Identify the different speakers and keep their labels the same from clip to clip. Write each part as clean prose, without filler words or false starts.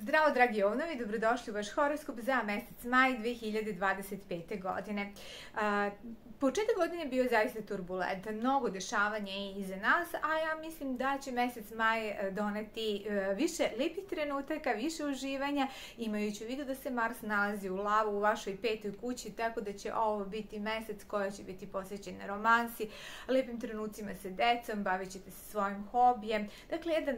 Speaker 1: Zdravo dragi ovnovi, dobrodošli u vaš horoskop za mesec maj 2025. godine. Početak godine je bio zaista turbulentan, mnogo dešavanja je iza nas, a ja mislim da će mesec maj doneti više lepih trenutaka, više uživanja, imajući u vidu da se Mars nalazi u lavu u vašoj petoj kući, tako da će ovo biti mesec koji će biti posvećen romansi, lepim trenucima sa decom, bavit ćete se svojim hobijem. Dakle, jedan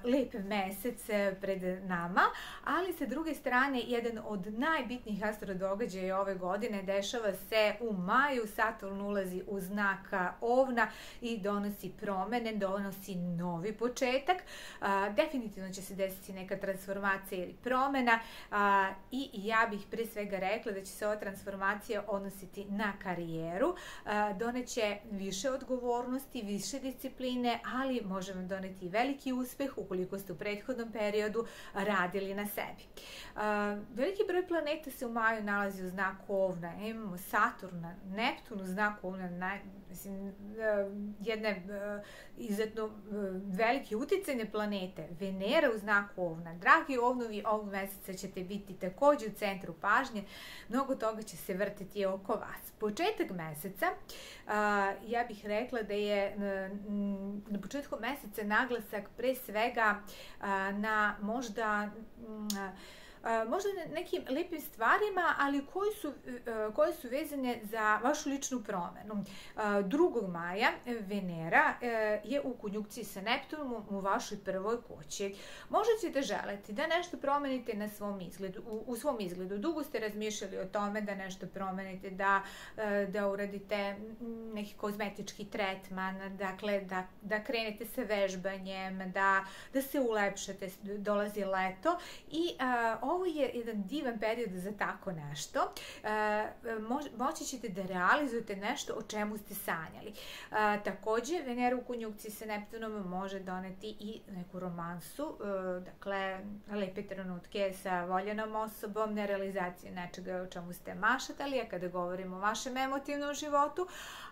Speaker 1: lep mesec pred nama, ali sa druge strane jedan od najbitnijih astrodogađaja ove godine dešava se u maju. Saturn ulazi u znak Ovna i donosi promene, donosi novi početak. Definitivno će se desiti neka transformacija ili promena i ja bih pre svega rekla da će se ova transformacija odnositi na karijeru, doneće više odgovornosti, više discipline, ali može vam doneti i veliki uspeh ukoliko ste u prethodnom periodu radili na sebi. Veliki broj planeta se u maju nalazi u znaku Ovna. Imamo Saturna, Neptun u znaku Ovna, jedne izuzetno velike uticajne planete, Venera u znaku Ovna. Dragi ovnovi, ovog meseca ćete biti takođe u centru pažnje, mnogo toga će se vrtiti oko vas. Početak meseca, ja bih rekla da je na početku meseca naglasak pre svega na možda nekim lepim stvarima, ali koje su vezane za vašu ličnu promenu. 2. maja Venera je u konjunkciji sa Neptunom u vašoj prvoj kući. Možda ćete želeti da nešto promenite na u svom izgledu. Dugo ste razmišljali o tome da nešto promenite, da uradite neki kozmetički tretman, dakle da krenete sa vežbanjem, da se ulepšate, dolazi leto i ovo je jedan divan period za tako nešto. Moći ćete da realizujete nešto o čemu ste sanjali. Takođe, Venera u konjunkciji sa Neptunom može doneti i neku romansu, dakle, lepe trenutke sa voljenom osobom, nerealizacije nečega o čemu ste mašatali, a kada govorimo o vašem emotivnom životu.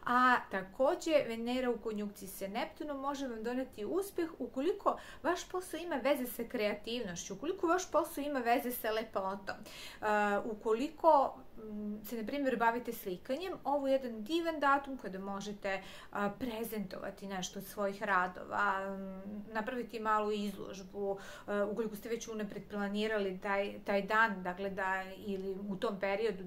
Speaker 1: A takođe, Venera u konjunkciji sa Neptunom može vam doneti uspeh ukoliko vaš posao ima veze sa kreativnošću, ukoliko vaš posao ima veze sa lepotom, ukoliko se, na primjer, bavite slikanjem, ovo je jedan divan datum kada možete prezentovati nešto od svojih radova, napraviti malu izložbu, ukoliko ste već unapred planirali taj dan, dakle ili u tom periodu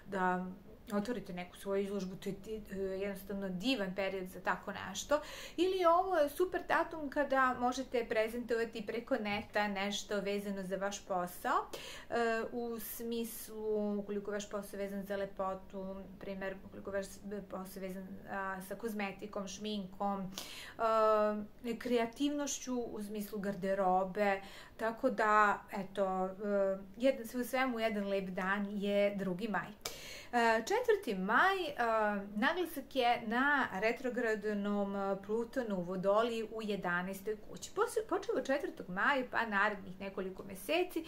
Speaker 1: da otvorite neku svoju izložbu, to je jednostavno divan period za tako nešto. Ili ovo je super datum kada možete prezentovati preko neta nešto vezano za vaš posao, u smislu ukoliko vaš posao je vezan za lepotu, primjer ukoliko vaš posao je vezan sa kozmetikom, šminkom, kreativnošću u smislu garderobe, tako da, eto, sve u svemu jedan lep dan je 2. maj. 4. maj, naglasak je na retrogradnom Plutonu u Vodoliji u 11. kući. Počeo od 4. maja pa narednih nekoliko meseci,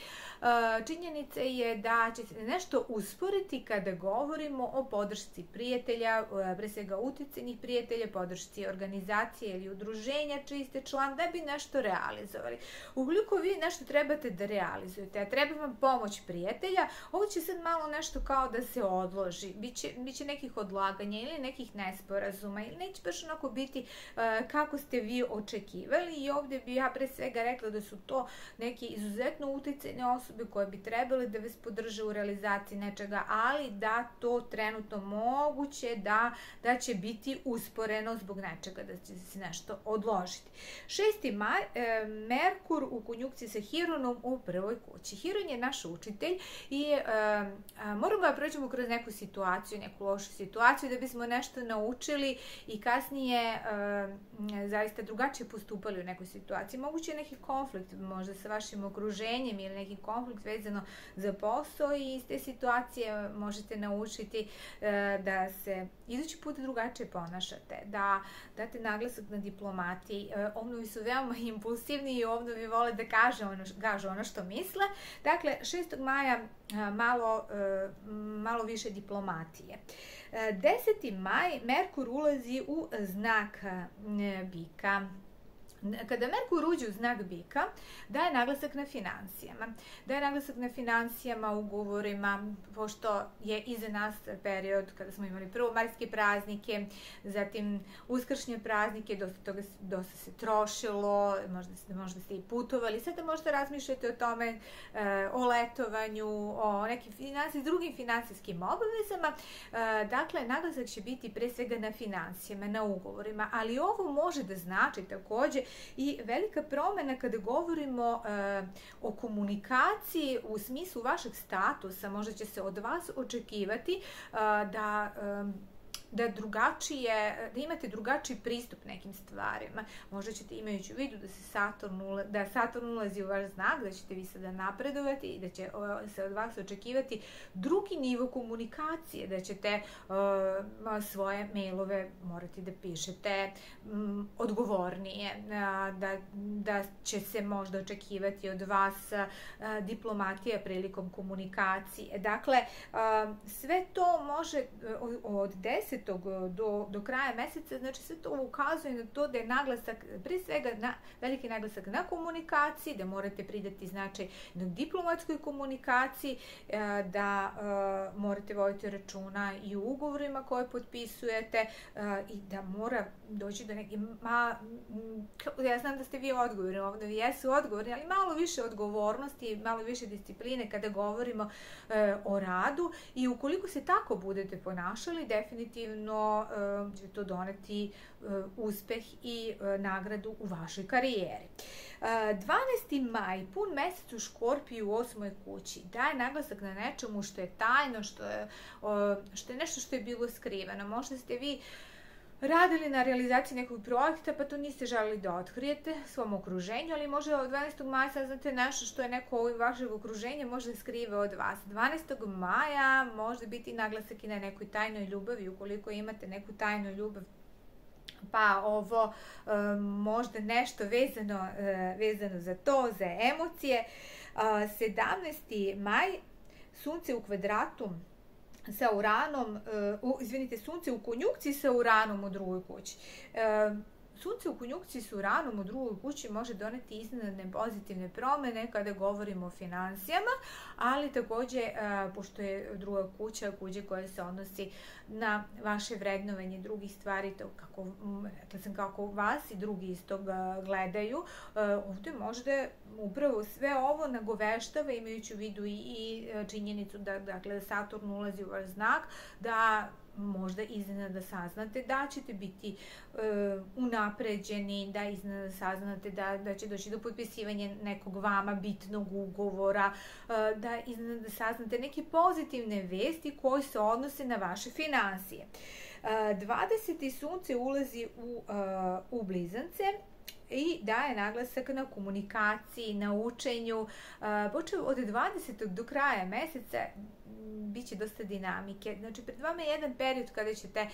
Speaker 1: činjenica je da će se nešto usporiti kada govorimo o podršci prijatelja, pre svega uticajnih prijatelja, podršci organizacije ili udruženja čiji ste član, da bi nešto realizovali. Ukoliko vi nešto trebate da realizujete, a treba vam pomoć prijatelja, ovo će sad malo nešto kao da se odloži. Biće nekih odlaganja ili nekih nesporazuma ili neće baš onako biti kako ste vi očekivali i ovdje bi ja pre svega rekla da su to neke izuzetno uticajne osobe koje bi trebali da vas podrže u realizaciji nečega, ali da to trenutno moguće da će biti usporeno zbog nečega, da će se nešto odložiti. 6. maj, Merkur u konjunkciji sa Hironom u prvoj kući. Hiron je naš učitelj i moramo da prođemo kroz neku situaciju, neku lošu situaciju da bismo nešto naučili i kasnije zaista drugačije postupali u nekoj situaciji. Moguće je neki konflikt možda sa vašim okruženjem ili neki konflikt vezano za posao i iz te situacije možete naučiti da se idući put drugačije ponašate, da date naglasak na diplomatiji. Ovnovi su veoma impulsivni i ovnovi vole da kažu ono što misle. Dakle, 6. maja malo više diplomatije. 10. maj Merkur ulazi u znak Bika. Kada Merkur uđe u znak bika, daje naglasak na financijama. Daje naglasak na financijama, ugovorima, pošto je iza nas period kada smo imali prvo majske praznike, zatim uskršnje praznike, dosta se trošilo, možda ste i putovali. Sada možda razmišljate o tome, o letovanju, o nekim drugim finansijskim obavezama. Dakle, naglasak će biti pre svega na financijama, na ugovorima, ali ovo može da znači takođe i velika promena kada govorimo o komunikaciji u smislu vašeg statusa. Možda će se od vas očekivati da imate drugačiji pristup nekim stvarima. Možda ćete, imajući u vidu da Saturn ulazi u vaš znak, da ćete vi sada napredovati i da će se od vas očekivati drugi nivo komunikacije, da ćete svoje mailove morati da pišete odgovornije, da će se možda očekivati od vas diplomatija prilikom komunikacije. Dakle, sve to može od 10. do kraja meseca, znači sve to ukazuje na to da je naglasak, pre svega veliki naglasak na komunikaciji, da morate pridati značaj na diplomatskoj komunikaciji, da morate voditi računa i u ugovorima koje potpisujete i da mora doći do neke, ja znam da ste vi odgovorni, ovdje vi jesu odgovorni, ali malo više odgovornosti, malo više discipline kada govorimo o radu, i ukoliko se tako budete ponašali, definitivno će to doneti uspeh i nagradu u vašoj karijeri. 12. maj, pun mesec u Škorpiju u 8. kući, daje naglasak na nečemu što je tajno, što je nešto što je bilo skriveno. Možda ste vi radili na realizaciji nekog projekta, pa to niste želeli da otkrijete svom okruženju, ali možda od 12. maja saznate nešto što je neko iz vašeg okruženja možda skrive od vas. 12. maja može biti naglasak i na nekoj tajnoj ljubavi, ukoliko imate neku tajnu ljubav, pa ovo možda nešto vezano za to, za emocije. 17. maj, Sunce u kvadratu sa Uranom, Sunce u konjunkciji sa Uranom u drugoj kući. Sunce u konjunkciji sa Uranom u drugoj kući može doneti iznenadne pozitivne promene kada govorimo o financijama, ali takođe, pošto je druga kuća koja se odnosi na vaše vrednovanje drugih stvari, kako vas i drugi isto gledaju, ovde možda upravo sve ovo nagoveštava, imajući u vidu i činjenicu da Saturn ulazi u vaš znak, da možda iznenada saznate da ćete biti unapređeni, da iznenada saznate da će doći do potpisivanja nekog vama bitnog ugovora, da iznenada saznate neke pozitivne vesti koje se odnose na vaše financije. 20. Sunce ulazi u Blizance i daje naglasak na komunikaciji, na učenju. Počeo od 20. do kraja meseca biće dosta dinamike. Znači, pred vama je jedan period kada ćete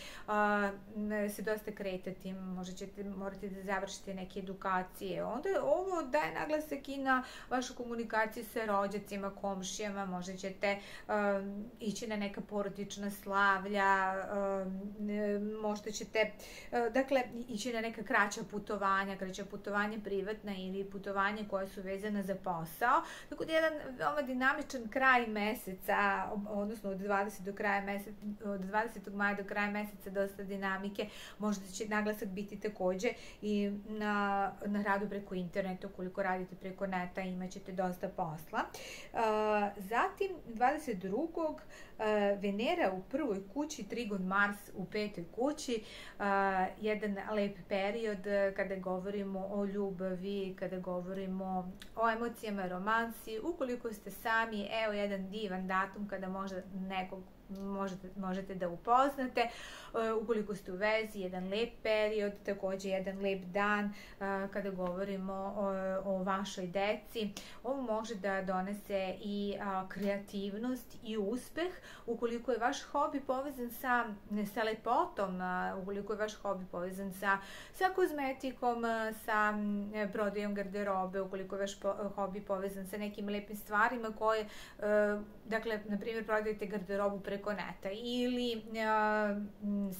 Speaker 1: se dosta kretati, možda ćete morati da završite neke edukacije. Onda ovo daje naglasak i na vašu komunikaciju sa rođacima, komšijama, možda ćete ići na neka porodična slavlja, možda ćete, ići na neka kraća putovanja privatna ili putovanja koja su vezana za posao. Tako da jedan veoma dinamičan kraj meseca, odnosno od 20. maja do kraja meseca dosta dinamike. Možda će naglasak biti takođe i na radu preko interneta. Ukoliko radite preko neta, imat ćete dosta posla. Zatim 22. Venera u prvoj kući, trigon Mars u petoj kući, jedan lep period kada govorimo o ljubavi, kada govorimo o emocijama, romansi. Ukoliko ste sami, evo jedan divan datum kada možda nekog možete da upoznate. Ukoliko ste u vezi, jedan lep period, takođe jedan lep dan kada govorimo o vašoj deci. Ovo može da donese i kreativnost i uspeh. Ukoliko je vaš hobi povezan sa lepotom, ukoliko je vaš hobi povezan sa kozmetikom, sa prodajom garderobe, ukoliko je vaš hobi povezan sa nekim lepim stvarima koje, dakle, na primjer, prodajete garderobu preko preko neta ili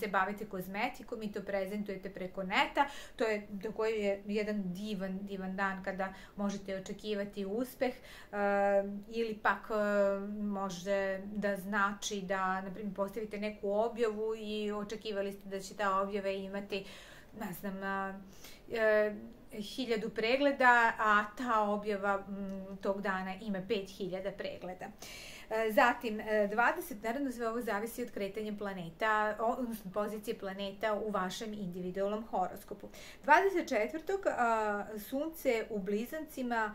Speaker 1: se bavite kozmetikom i to prezentujete preko neta, to je takođe jedan divan dan kada možete očekivati uspeh, ili pak može da znači da, na primjer, postavite neku objavu i očekivali ste da će ta objava imati, ne znam, 1000 pregleda, a ta objava tog dana ima 5000 pregleda. Zatim, 20, naravno sve ovo zavisi od kretanja planeta, odnosno pozicije planeta u vašem individualnom horoskopu. 24. Sunce u Blizancima,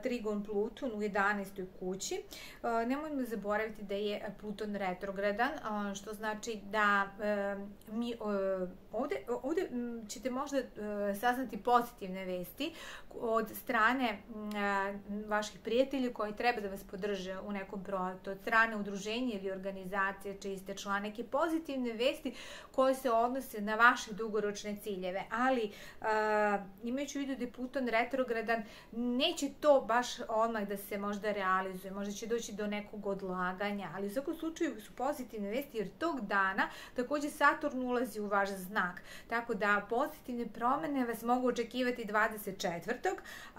Speaker 1: trigon Pluton u 11. kući. Nemojmo zaboraviti da je Pluton retrogradan, što znači da mi ovde ćete možda saznati pozitivne vesti od strane vaših prijatelja koji treba da vas podrže u nekom projektu, od strane udruženja ili organizacije čiji ste član, neke pozitivne vesti koje se odnose na vaše dugoročne ciljeve, ali imajući u vidu da je Pluton retrogradan, neće to baš odmah da se možda realizuje, možda će doći do nekog odlaganja, ali u svakom slučaju su pozitivne vesti jer tog dana takođe Saturn ulazi u vaš znak, tako da pozitivne promene vas mogu očekivati 24.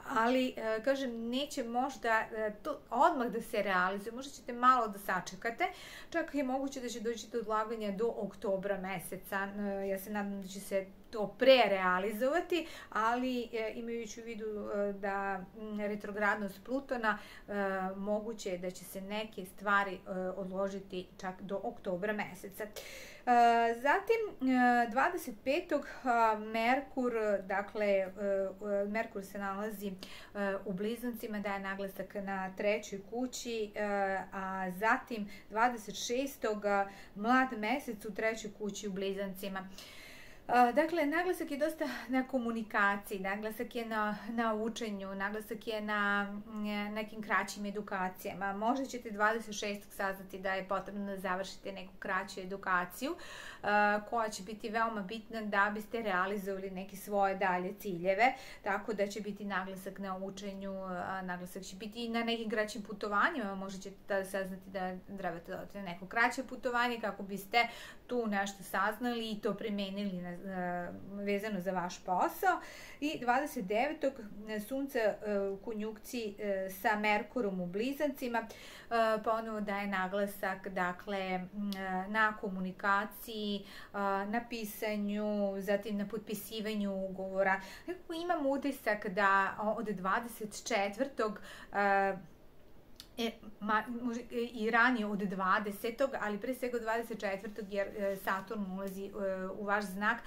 Speaker 1: ali, kažem, neće možda to odmah da se realizuje, možda ćete malo da sačekate, čak je moguće da će doći do odlaganja do oktobra meseca, ja se nadam da će se to prerealizovati, ali imajući u vidu da retrogradnost Plutona, moguće je da će se neke stvari odložiti čak do oktobra meseca. Zatim, 25. Merkur, dakle, Merkur se nalazi u Blizancima, daje naglasak na 3. kući, a zatim 26. mlad mesec u 3. kući u Blizancima. Dakle, naglasak je dosta na komunikaciji, naglasak je na učenju, naglasak je na nekim kraćim edukacijama. Možda ćete 26. saznati da je potrebno da završite neku kraću edukaciju koja će biti veoma bitna da biste realizovali neke svoje dalje ciljeve, tako da će biti naglasak na učenju, naglasak će biti i na nekim kraćim putovanjima, možda ćete tada saznati da trebate da odete neko kraće putovanje kako biste tu nešto saznali i to primenili vezano za vaš posao. I 29. Sunce u konjunkciji sa Merkurom u Blizancima, ponovo daje naglasak, dakle, na komunikaciji, na pisanju, zatim na potpisivanju ugovora. Imam utisak da od 24. i ranije od 20. ali pre svega od 24. jer Saturn ulazi u vaš znak,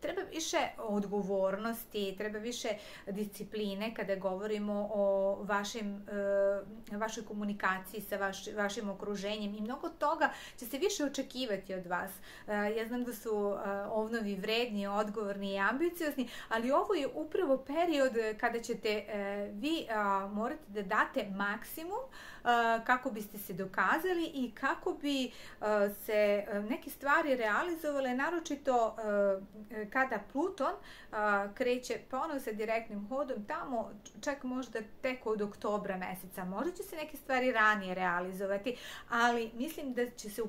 Speaker 1: treba više odgovornosti, treba više discipline kada govorimo o vašoj komunikaciji sa vašim okruženjem i mnogo toga će se više očekivati od vas. Ja znam da su ovnovi vredni, odgovorni i ambiciozni, ali ovo je upravo period kada ćete vi morati da date maksimum kako biste se dokazali i kako bi se neke stvari realizovale, naročito kada Pluton kreće ponovo sa direktnim hodom tamo, čak možda tek od oktobra meseca. Možda će se neke stvari ranije realizovati, ali mislim da će se u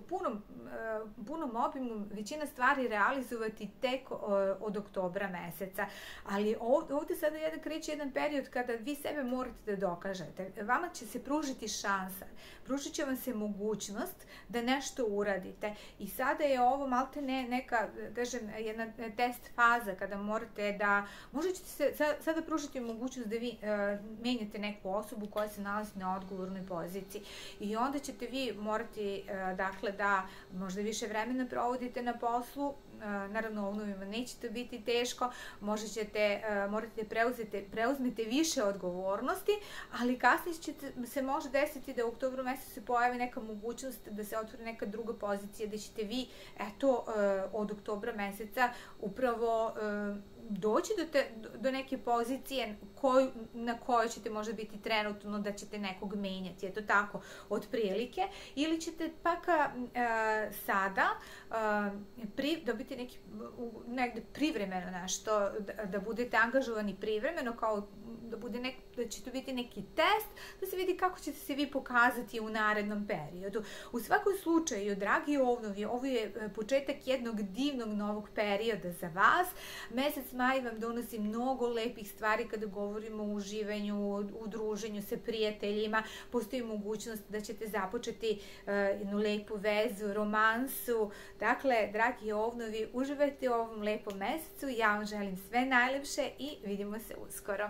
Speaker 1: punom obimu većina stvari realizovati tek od oktobra meseca. Ali ovde sada kreće jedan period kada vi sebe morate da dokažete. Vama će se pružiti šansa, pružit će vam se mogućnost da nešto uradite i sada je ovo malte ne neka, kažem, jedna test faza kada morate da, možda ćete se sada pružiti mogućnost da vi menjate neku osobu koja se nalazi na odgovornoj poziciji i onda ćete vi morati, dakle, da možda više vremena provodite na poslu, naravno ovnovima neće to biti teško, možda ćete morate preuzmete više odgovornosti, ali kasnije se može desiti da u oktobru mesecu se pojavi neka mogućnost da se otvori neka druga pozicija, da ćete vi, eto, od oktobra meseca upravo doći do neke pozicije na kojoj ćete možda biti trenutno da ćete nekog menjati, eto tako, od prilike, ili ćete pak sada dobiti negde privremeno nešto, da budete angažovani privremeno kao da će to biti neki test, da se vidi kako ćete se vi pokazati u narednom periodu. U svakom slučaju, dragi ovnovi, ovo je početak jednog divnog novog perioda za vas. Mesec maj vam donosi mnogo lepih stvari kada govorimo o uživanju, u druženju sa prijateljima. Postoji mogućnost da ćete započeti jednu lepu vezu, romansu. Dakle, dragi ovnovi, uživajte u ovom lepom mesecu. Ja vam želim sve najlepše i vidimo se uskoro.